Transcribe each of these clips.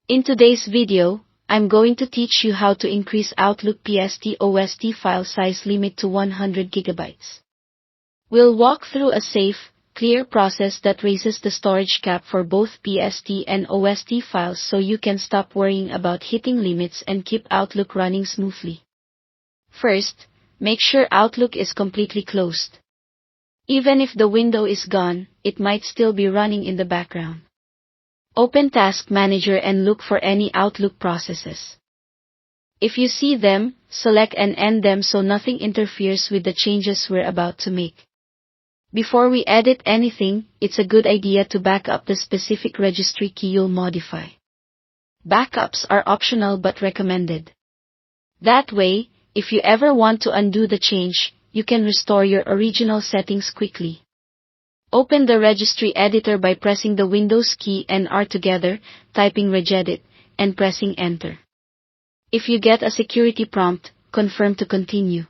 In today's video, I'm going to teach you how to increase Outlook PST OST file size limit to 100 GB. We'll walk through a safe, clear process that raises the storage cap for both PST and OST files so you can stop worrying about hitting limits and keep Outlook running smoothly. First, make sure Outlook is completely closed. Even if the window is gone, it might still be running in the background. Open Task Manager and look for any Outlook processes. If you see them, select and end them so nothing interferes with the changes we're about to make. Before we edit anything, it's a good idea to back up the specific registry key you'll modify. Backups are optional but recommended. That way, if you ever want to undo the change, you can restore your original settings quickly. Open the registry editor by pressing the Windows key and R together, typing regedit, and pressing enter. If you get a security prompt, confirm to continue.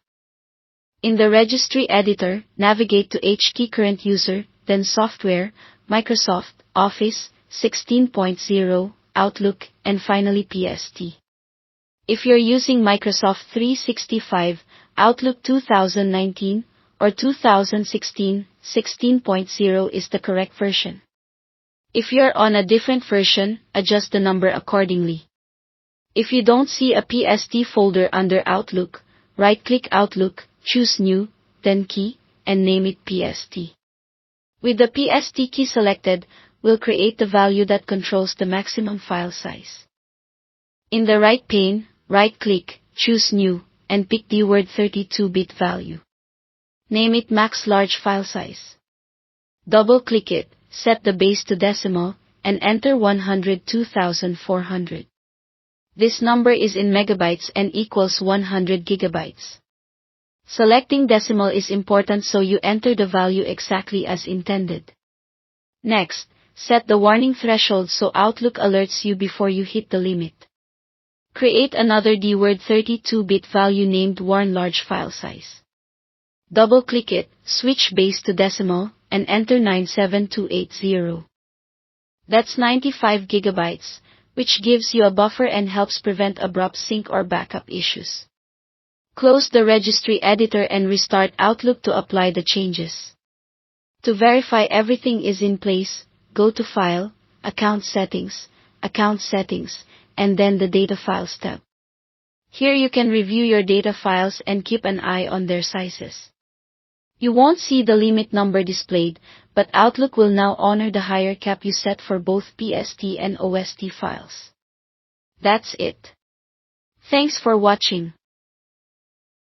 In the registry editor, navigate to HT Current User, then Software, Microsoft, Office, 16.0, Outlook, and finally PST. If you're using Microsoft 365, Outlook 2019, or 2016, 16.0 is the correct version. If you're on a different version, adjust the number accordingly. If you don't see a PST folder under Outlook, right-click Outlook, choose New, then Key, and name it PST. With the PST key selected, we'll create the value that controls the maximum file size. In the right pane, right-click, choose New, and pick the word 32-bit value. Name it Max Large File Size. Double-click it, set the base to decimal, and enter 102,400. This number is in megabytes and equals 100 gigabytes. Selecting decimal is important so you enter the value exactly as intended. Next, set the warning threshold so Outlook alerts you before you hit the limit. Create another DWORD 32-bit value named Warn Large File Size. Double-click it, switch base to decimal, and enter 97280. That's 95 gigabytes, which gives you a buffer and helps prevent abrupt sync or backup issues. Close the registry editor and restart Outlook to apply the changes. To verify everything is in place, go to File, Account Settings, and then the Data Files tab. Here you can review your data files and keep an eye on their sizes. You won't see the limit number displayed, but Outlook will now honor the higher cap you set for both PST and OST files. That's it. Thanks for watching.